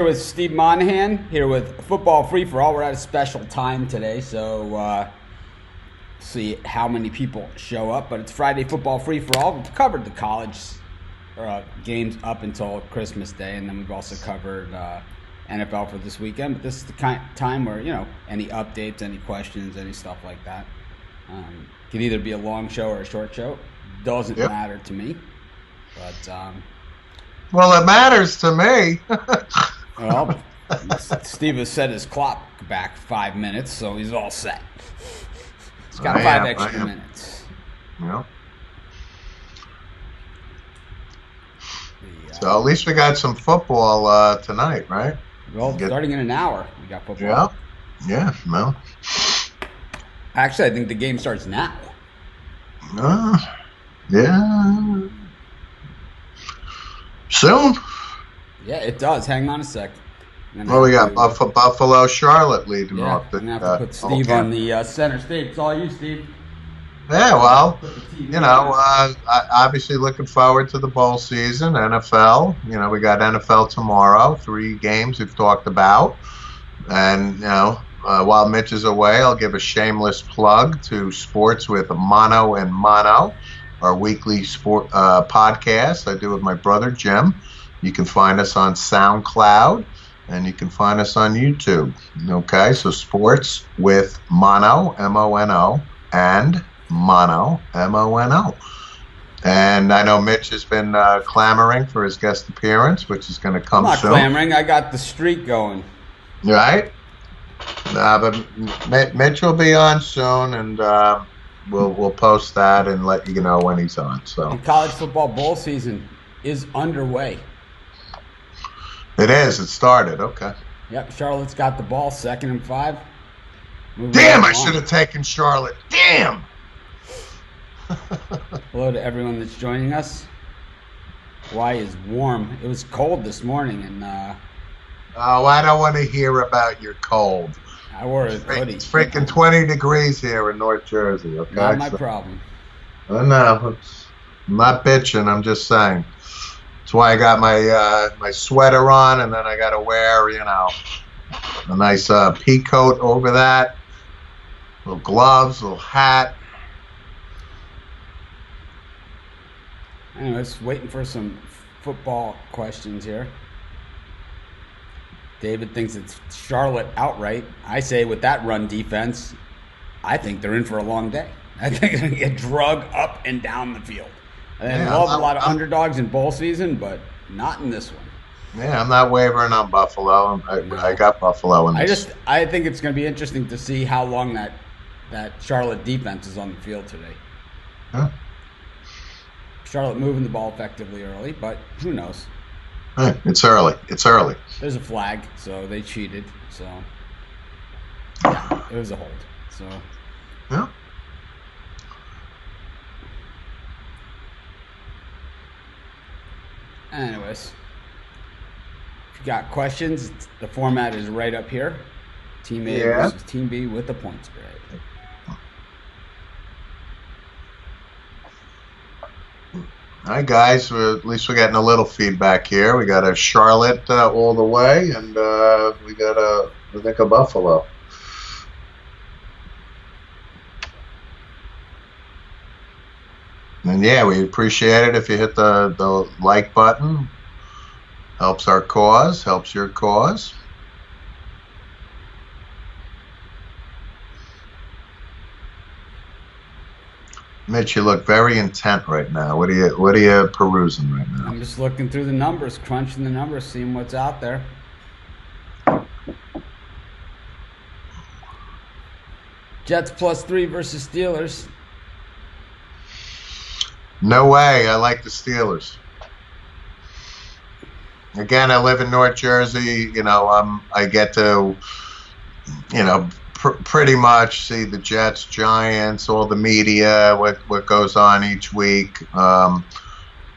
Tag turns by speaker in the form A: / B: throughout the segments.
A: With Steve Monahan here with Football Free for All. We're at a special time today, so see how many people show up. But it's Friday Football Free for All. We've covered the college games up until Christmas Day, and then we've also covered NFL for this weekend. But this is the kind of time where, you know, any updates, any questions, any stuff like that. Could either be a long show or a short show. Doesn't matter to me. But
B: well, it matters to me.
A: Well, Steve has set his clock back 5 minutes, so he's all set. He's got five extra minutes.
B: Yeah. So at least we got some football tonight, right?
A: Well, starting in an hour, we got football.
B: Yeah, well.
A: Actually, I think the game starts now.
B: Yeah. Soon?
A: Yeah, it does. Hang on a sec.
B: Well, we got Buffalo, Charlotte leading off.
A: I'm going to have to put Steve on the center stage. It's all you, Steve.
B: Yeah, well, you know, obviously looking forward to the bowl season, NFL. You know, we got NFL tomorrow, 3 games we've talked about. And, you know, while Mitch is away, I'll give a shameless plug to Sports with Mono and Mono, our weekly sport podcast I do with my brother, Jim. You can find us on SoundCloud, and you can find us on YouTube. Okay, so Sports with Mono, M-O-N-O, and Mono, M-O-N-O. And I know Mitch has been clamoring for his guest appearance, which is going to come soon.
A: I'm not clamoring. I got the streak going.
B: Right? But Mitch will be on soon, and we'll post that and let you know when he's on. So,
A: and college football bowl season is underway.
B: It is. It started. Okay.
A: Yep. Charlotte's got the ball. 2nd and 5.
B: Damn! I should have taken Charlotte. Damn.
A: Hello to everyone that's joining us. Hawaii is warm. It was cold this morning, and
B: oh, I don't want to hear about your cold.
A: I wore a hoodie.
B: It's freaking 20 degrees here in North Jersey. Okay.
A: Not my problem.
B: I know. I'm not bitching. I'm just saying. That's why I got my sweater on, and then I got to wear, you know, a nice pea coat over that, little gloves, little hat.
A: Anyways, waiting for some football questions here. David thinks it's Charlotte outright. I say with that run defense, I think they're in for a long day. I think they're going to get drug up and down the field. I love a lot of underdogs in bowl season, but not in this one.
B: Yeah, I'm not wavering on Buffalo. I got Buffalo in this.
A: I think it's going to be interesting to see how long that Charlotte defense is on the field today.
B: Huh?
A: Charlotte moving the ball effectively early, but who knows?
B: Hey, it's early. It's early.
A: There's a flag, so they cheated. So, yeah, it was a hold. So,
B: yeah.
A: Anyways, if you got questions, the format is right up here. Team A versus Team B with the points spread.
B: All right, guys. At least we're getting a little feedback here. We got a Charlotte all the way, and we got I think a Buffalo. And yeah, we appreciate it if you hit the like button. Helps our cause, helps your cause. Mitch, you look very intent right now. What are you perusing right now?
A: I'm just looking through the numbers, crunching the numbers, seeing what's out there. Jets +3 versus Steelers.
B: No way. I like the Steelers. Again, I live in North Jersey. You know, I get to, you know, pretty much see the Jets, Giants, all the media, what goes on each week.
A: How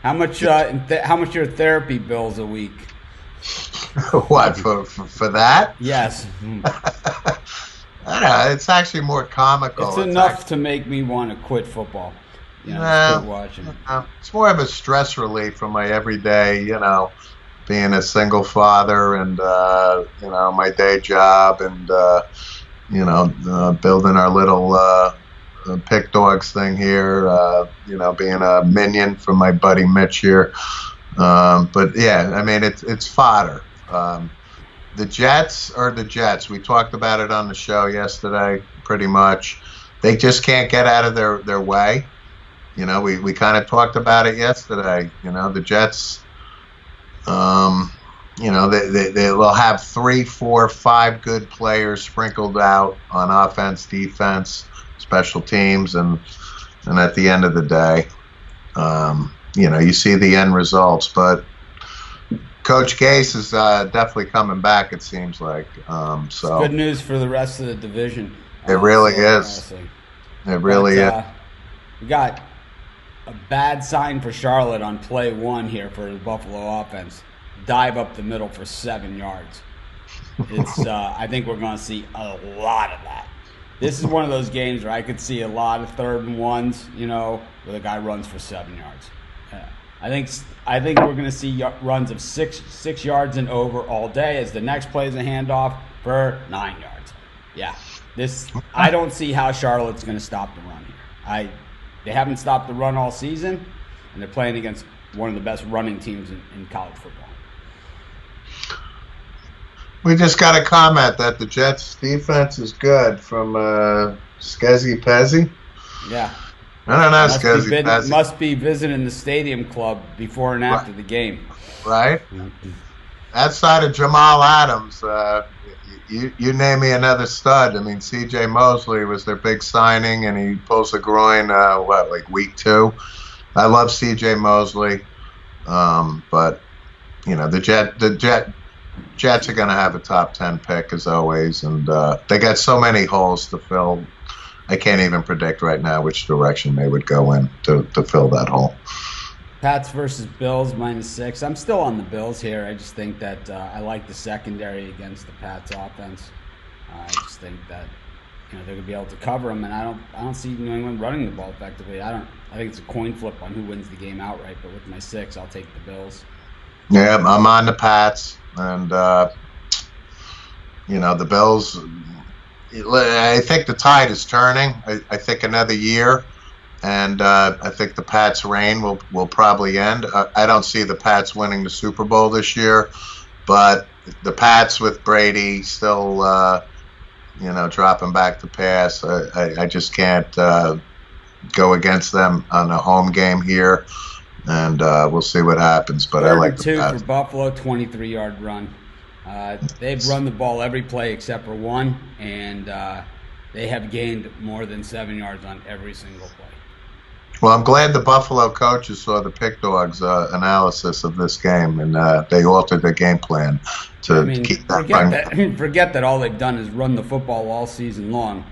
A: much your therapy bills a week?
B: What for that?
A: Yes.
B: I don't know. It's actually more comical.
A: It's enough to make me want to quit football. You know, quit watching.
B: It's more of a stress relief from my everyday, you know, being a single father and my day job and building our little pick dogs thing here. Being a minion for my buddy Mitch here. But yeah, I mean it's fodder. The Jets are the Jets. We talked about it on the show yesterday, pretty much. They just can't get out of their way. We kind of talked about it yesterday. The Jets, they'll have 3, 4, 5 good players sprinkled out on offense, defense, special teams, and at the end of the day, you see the end results. But Coach Gase is definitely coming back, it seems like. So
A: it's good news for the rest of the division.
B: It really is. Honestly. It really is.
A: We got a bad sign for Charlotte on play 1 here for the Buffalo offense. Dive up the middle for 7 yards. It's. I think we're going to see a lot of that. This is one of those games where I could see a lot of 3rd and 1s, where the guy runs for 7 yards. I think we're going to see runs of 6 yards and over all day as the next play is a handoff for 9 yards. Yeah, I don't see how Charlotte's going to stop the run here. They haven't stopped the run all season, and they're playing against one of the best running teams in college football.
B: We just got a comment that the Jets' defense is good from Skezzy Pezzy.
A: Yeah.
B: I don't know, Skezzy Pezzy.
A: Must be visiting the stadium club before and after the game.
B: Right? Outside of Jamal Adams, you name me another stud. I mean, C.J. Mosley was their big signing, and he pulls a groin, week 2? I love C.J. Mosley, but, the Jets are going to have a top 10 pick, as always, and they got so many holes to fill. I can't even predict right now which direction they would go in to fill that hole.
A: Pats versus Bills, -6. I'm still on the Bills here. I just think that I like the secondary against the Pats offense. I just think that they're going to be able to cover them, and I don't see New England running the ball effectively. I think it's a coin flip on who wins the game outright. But with my 6, I'll take the Bills.
B: Yeah, I'm on the Pats, and the Bills. I think the tide is turning. I think another year, and I think the Pats' reign will probably end. I don't see the Pats winning the Super Bowl this year, but the Pats with Brady still, dropping back to pass. I just can't go against them on a home game here, and we'll see what happens. But I like the Pats.
A: 2 for Buffalo, 23-yard run. They've run the ball every play except for 1, and they have gained more than 7 yards on every single play.
B: Well, I'm glad the Buffalo coaches saw the Pick Dogs analysis of this game, and they altered their game plan to keep that.
A: Forget that all they've done is run the football all season long.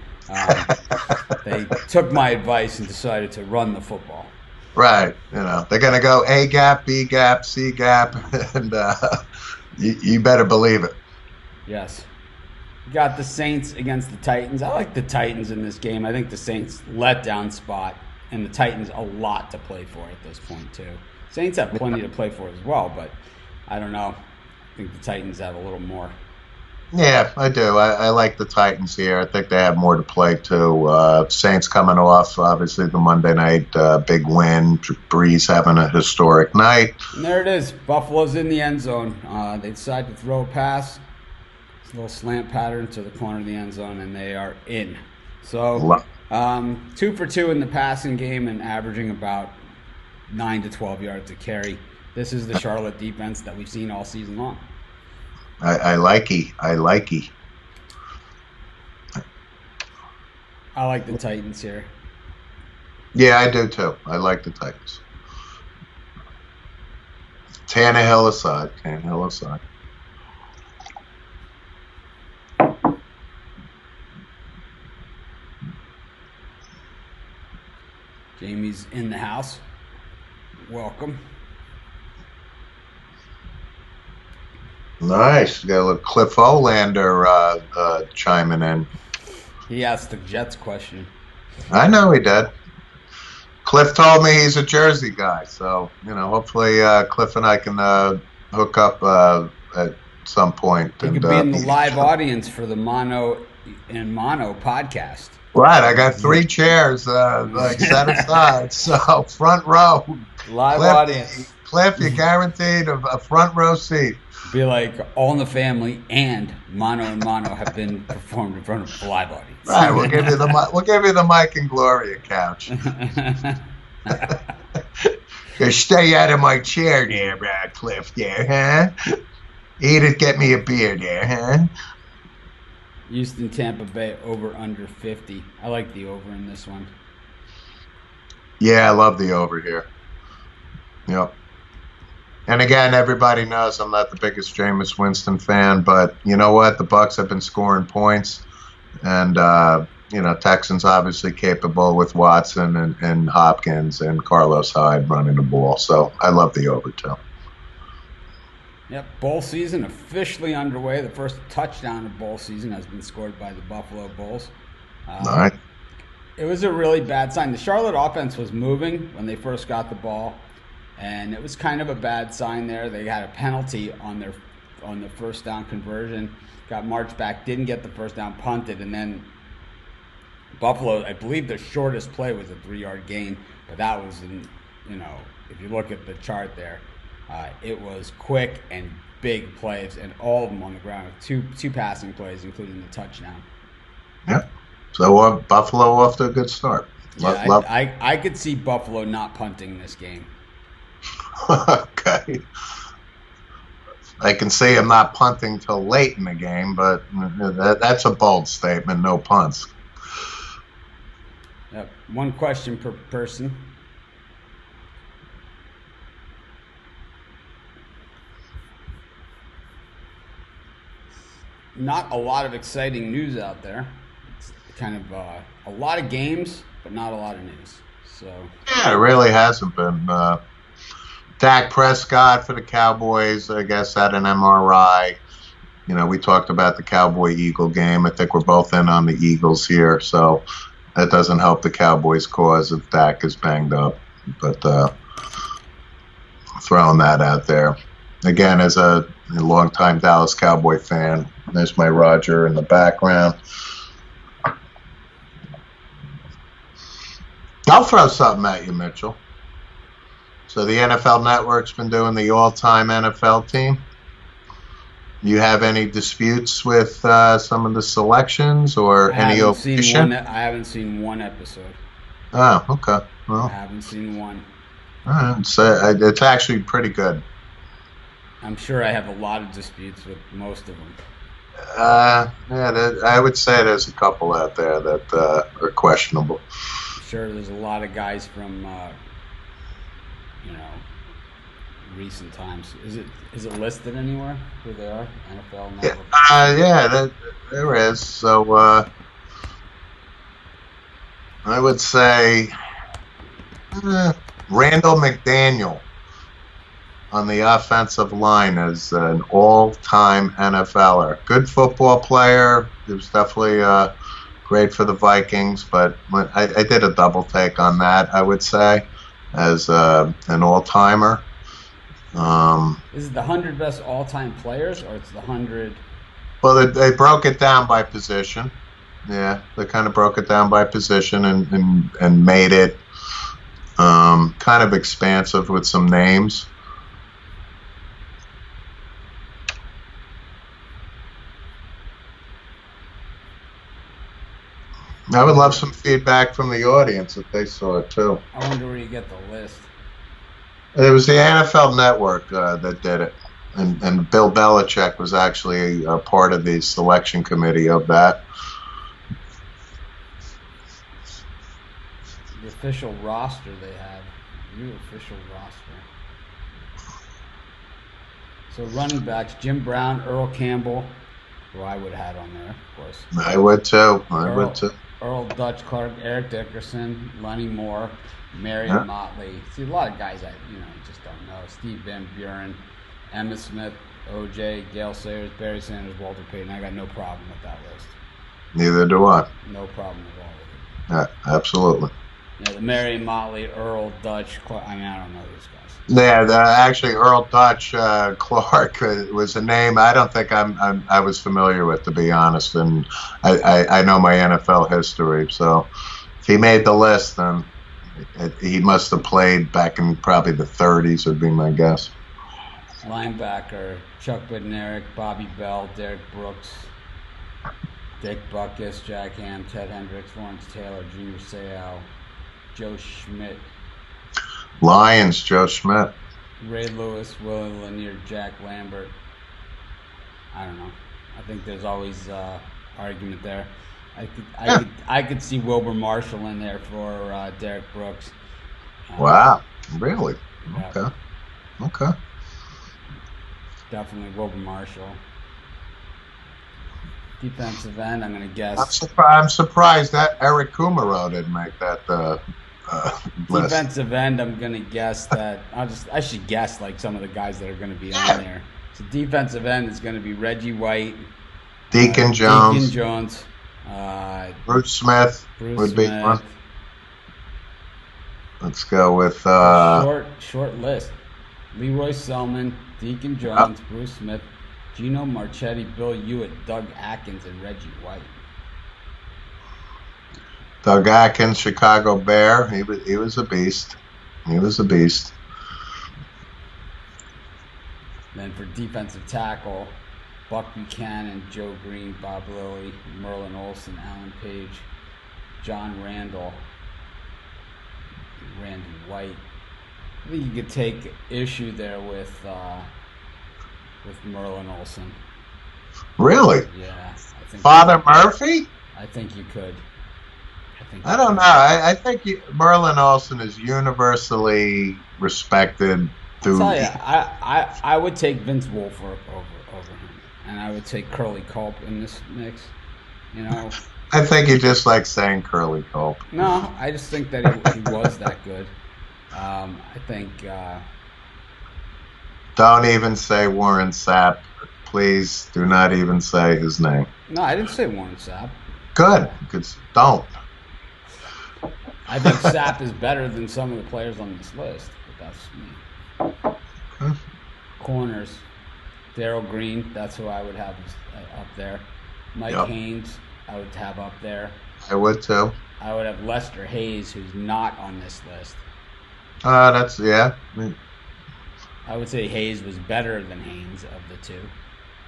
A: They took my advice and decided to run the football.
B: Right. They're going to go A gap, B gap, C gap, and you better believe it.
A: Yes. You got the Saints against the Titans. I like the Titans in this game. I think the Saints letdown spot, and the Titans a lot to play for at this point too. Saints have plenty to play for as well, but I don't know. I think the Titans have a little more. Yeah,
B: I do. I like the Titans here. I think they have more to play too. Saints coming off, obviously, the Monday night big win. Breeze having a historic night.
A: And there it is. Buffalo's in the end zone. They decide to throw a pass. It's a little slant pattern to the corner of the end zone, and they are in. So 2 for 2 in the passing game and averaging about 9 to 12 yards a carry. This is the Charlotte defense that we've seen all season long.
B: I likey.
A: I like the Titans here.
B: Yeah, I do too. I like the Titans. Tannehill aside.
A: Jamie's in the house. Welcome.
B: Nice. Got a little Cliff Olander chiming in.
A: He asked the Jets question.
B: I know he did. Cliff told me he's a Jersey guy, so hopefully Cliff and I can hook up at some point.
A: You
B: And
A: could be in the live audience for the Mono podcast.
B: Right, I got 3 chairs set aside, so front row.
A: Live audience.
B: Cliff, you're guaranteed a front row seat.
A: Be like All in the Family and Mono have been performed in front of a live audience.
B: Right, we'll give you the Mike and Gloria couch. Stay out of my chair there, Cliff. There, huh? Edith, get me a beer there, huh?
A: Houston, Tampa Bay, over under 50. I like the over in this one.
B: Yeah, I love the over here. Yep. And again, everybody knows I'm not the biggest Jameis Winston fan, but you know what? The Bucs have been scoring points, and Texans obviously capable with Watson and Hopkins and Carlos Hyde running the ball. So I love the over too.
A: Yep, bowl season officially underway. The first touchdown of bowl season has been scored by the Buffalo Bulls.
B: All right.
A: It was a really bad sign. The Charlotte offense was moving when they first got the ball, and it was kind of a bad sign there. They had a penalty on the first down conversion, got marched back, didn't get the first down, punted, and then Buffalo, I believe the shortest play was a 3-yard gain, but that was, if you look at the chart there, it was quick and big plays, and all of them on the ground. Two passing plays, including the touchdown.
B: Yeah. So Buffalo off to a good start.
A: I could see Buffalo not punting this game.
B: Okay. I can see him not punting till late in the game, but that's a bold statement. No punts.
A: Yep. One question per person. Not a lot of exciting news out there. It's kind of a lot of games, but not a lot of news. So
B: yeah, it really hasn't been. Dak Prescott for the Cowboys, I guess, had an MRI. We talked about the Cowboy-Eagle game. I think we're both in on the Eagles here, so that doesn't help the Cowboys' cause if Dak is banged up. But throwing that out there. Again, as a longtime Dallas Cowboy fan, there's my Roger in the background. I'll throw something at you, Mitchell. So the NFL Network's been doing the all-time NFL team. You have any disputes with some of the selections or any opposition?
A: I haven't seen one episode.
B: Oh, okay. Well,
A: I haven't seen one.
B: It's actually pretty good.
A: I'm sure I have a lot of disputes with most of them.
B: I would say there's a couple out there that are questionable.
A: I'm sure there's a lot of guys from recent times. Is it listed anywhere who they are? NFL Network?
B: Yeah, there is. So I would say Randall McDaniel on the offensive line as an all-time NFLer. Good football player. He was definitely great for the Vikings, but I did a double take on that, I would say, as an all-timer.
A: Is it the 100 best all-time players, or it's the 100?
B: Well, they broke it down by position. Yeah, they kind of broke it down by position and made it kind of expansive with some names. I would love some feedback from the audience if they saw it too.
A: I wonder where you get the list.
B: It was the NFL Network that did it, and Bill Belichick was actually a part of the selection committee of that.
A: The official roster they have. New official roster. So running backs, Jim Brown, Earl Campbell, who I would have had on there, of course.
B: I would too.
A: Earl Dutch Clark, Eric Dickerson, Lenny Moore, Marion Motley. See, a lot of guys that you just don't know. Steve Van Buren, Emmitt Smith, O.J., Gale Sayers, Barry Sanders, Walter Payton. I got no problem with that list.
B: Neither do I.
A: No problem at all with it.
B: Yeah, absolutely.
A: Yeah, the Marion Motley, Earl Dutch. I mean, I don't know these guys.
B: Yeah, actually, Earl Dutch Clark was a name I don't think I was familiar with, to be honest. And I know my NFL history, so if he made the list, then he must have played back in probably the 30s, would be my guess.
A: Linebacker: Chuck Bednarik, Bobby Bell, Derek Brooks, Dick Butkus, Jack Ham, Ted Hendricks, Lawrence Taylor, Junior Seau, Joe Schmidt,
B: Lions, Joe Schmidt,
A: Ray Lewis, Willie Lanier, Jack Lambert. I don't know. I think there's always argument there. I could see Wilbur Marshall in there for Derek Brooks.
B: Wow, really?
A: Yeah.
B: Okay.
A: Definitely Wilbur Marshall. Defensive end, I'm going to guess.
B: I'm surprised that Eric Kumaro didn't make that list.
A: Defensive end, I'm going to guess that. I should guess like some of the guys that are going to be on there. So defensive end is going to be Reggie White,
B: Deacon Jones, Bruce Smith would be one. Let's go with
A: short list: Leroy Selman, Deacon Jones, Bruce Smith, Gino Marchetti, Bill Hewitt, Doug Atkins, and Reggie White.
B: Doug Atkins, Chicago Bear. He was a beast. He was a beast.
A: Then for defensive tackle, Buck Buchanan, Joe Green, Bob Lilly, Merlin Olsen, Alan Page, John Randall, Randy White. I think you could take issue there with Merlin Olsen.
B: Really?
A: Yeah.
B: Father Murphy?
A: I think you could.
B: I don't know. I think Merlin Olsen is universally respected.
A: I'll tell you, I would take Vince Wolf over him, and I would take Curly Culp in this mix. You know.
B: I think you just like saying Curly Culp.
A: No, I just think that he was that good. I think.
B: Don't even say Warren Sapp. Please do not even say his name.
A: No, I didn't say Warren Sapp.
B: Good. Don't.
A: I think Sapp is better than some of the players on this list, but that's me.
B: Okay.
A: Corners, Darryl Green, that's who I would have up there. Mike Haynes, I would have up there.
B: I would too.
A: I would have Lester Hayes, who's not on this list. I would say Hayes was better than Haynes of the two.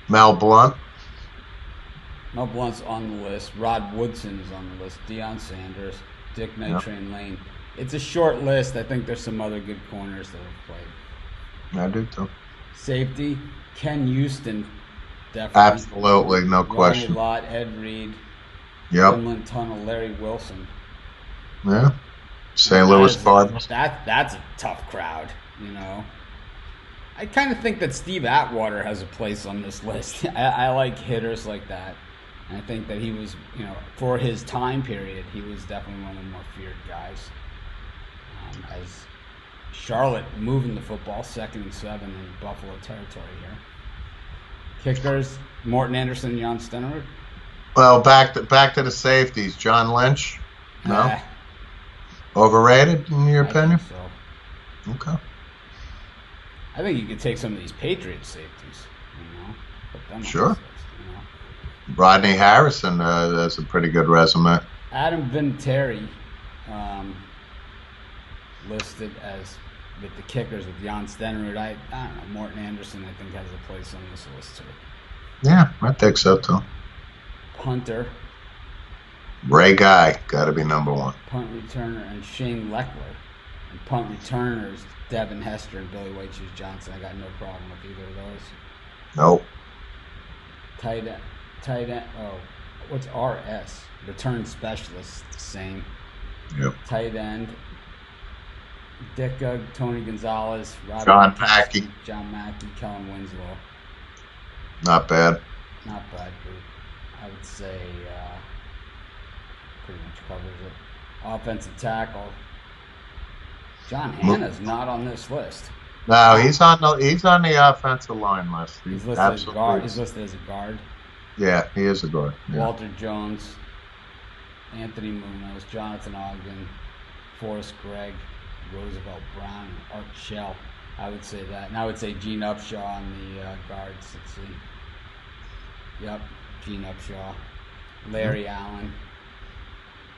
B: Mel Blount.
A: Mel Blount's on the list. Rod Woodson is on the list. Deion Sanders, Dick Nitrain Lane. It's a short list. I think there's some other good corners that have played.
B: I do too.
A: Safety, Ken Houston, definitely.
B: Absolutely, no question.
A: Ronnie Lott, Ed Reed, Inland Tunnel, Larry Wilson.
B: Yeah. St. Louis Cardinals.
A: That's a tough crowd, you know. I kind of think that Steve Atwater has a place on this list. I like hitters like that. And I think that he was, you know, for his time period, he was definitely one of the more feared guys. As Charlotte moving the football, 2nd and 7 in Buffalo territory here. Kickers, Morton Anderson, Jan Stenerud.
B: Well, back to the safeties. John Lynch? No? Overrated, in your opinion?
A: I think so.
B: Okay.
A: I think you could take some of these Patriots safeties, you know. Put them
B: sure.
A: On this list, you know.
B: Rodney Harrison has a pretty good resume.
A: Adam Vinatieri, listed as with the kickers with Jan Stenerud. I don't know. Morton Anderson, I think, has a place on this list too.
B: Yeah, I think so too.
A: Punter.
B: Ray Guy, got to be number one.
A: Punt returner and Shane Leckler. And punt returners, Devin Hester and Billy White Shoes Johnson. I got no problem with either of those.
B: Nope.
A: Tight end. Oh, what's RS? Return specialist. Same.
B: Yep.
A: Tight end. Dick Gugg, Tony Gonzalez,
B: John Mackey,
A: Kellen Winslow.
B: Not bad.
A: Not bad, but I would say pretty much covers it. Offensive tackle. John Hanna's not on this list.
B: No, he's on the offensive line list.
A: He's listed as a guard. He's listed as a guard.
B: Yeah, he is a guard. Yeah.
A: Walter Jones, Anthony Munoz, Jonathan Ogden, Forrest Gregg, Roosevelt Brown, and Art Shell. I would say that. And I would say Gene Upshaw on the guards. Let's see. Yep, Gene Upshaw. Larry Allen,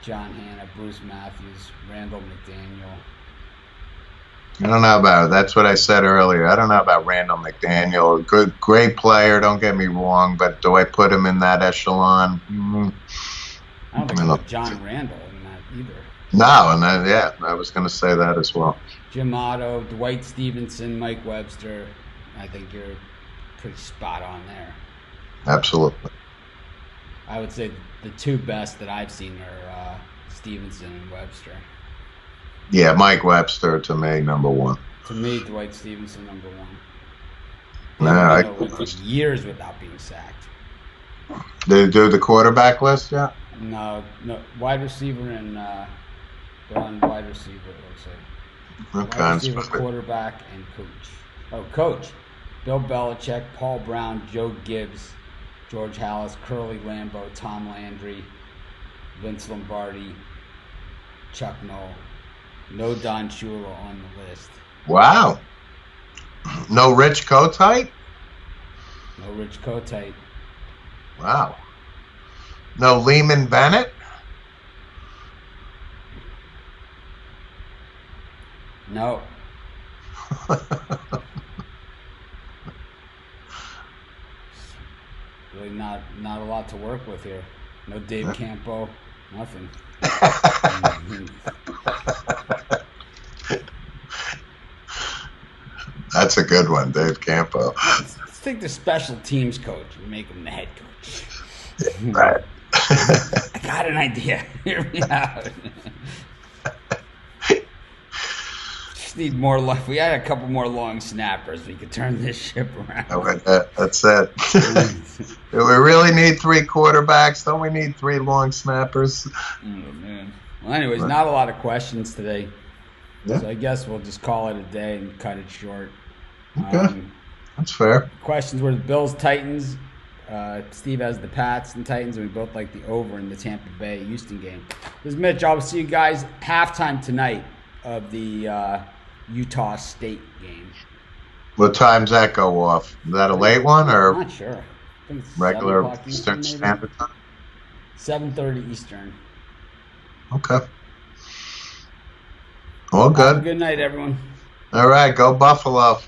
A: John Hanna, Bruce Matthews, Randall McDaniel.
B: I don't know about it. That's what I said earlier. I don't know about Randall McDaniel. Good, great player. Don't get me wrong, but do I put him in that echelon?
A: I don't think I put John Randall in that either.
B: No, and I was going to say that as well.
A: Jim Otto, Dwight Stevenson, Mike Webster. I think you're pretty spot on there.
B: Absolutely.
A: I would say the two best that I've seen are Stevenson and Webster.
B: Yeah, Mike Webster to me, number one.
A: To me, Dwight Stevenson, number one.
B: Nah,
A: years without being sacked.
B: Did they do the quarterback list yet?
A: No, wide receiver and they're on wide receiver. It looks like.
B: Okay.
A: Wide receiver, quarterback, and coach. Oh, coach. Bill Belichick, Paul Brown, Joe Gibbs, George Halas, Curly Lambeau, Tom Landry, Vince Lombardi, Chuck Noll. No Don Shula on the list.
B: Wow. No Rich Kotite?
A: No Rich Kotite.
B: Wow. No Lehman Bennett?
A: No. Really not a lot to work with here. No Dave Campo, nothing.
B: That's a good one, Dave Campo.
A: Let's take the special teams coach and make him the head coach.
B: Right.
A: I got an idea. Hear me out. Just need more luck. We had a couple more long snappers. We could turn this ship around.
B: That's it. Do we really need three quarterbacks? Don't we need three long snappers?
A: Oh, man. Well, anyways, not a lot of questions today.
B: Yeah.
A: So I guess we'll just call it a day and cut it short.
B: Okay. That's fair.
A: Questions were the Bills-Titans. Steve has the Pats and Titans, and we both like the over in the Tampa Bay-Houston game. This is Mitch. I'll see you guys halftime tonight of the Utah State game.
B: What time's that go off? Is that a late one or
A: I'm not sure. I think it's
B: regular Eastern Standard Time?
A: 7:30 Eastern.
B: Okay. All good.
A: Have a good night, everyone.
B: All right, go Buffalo.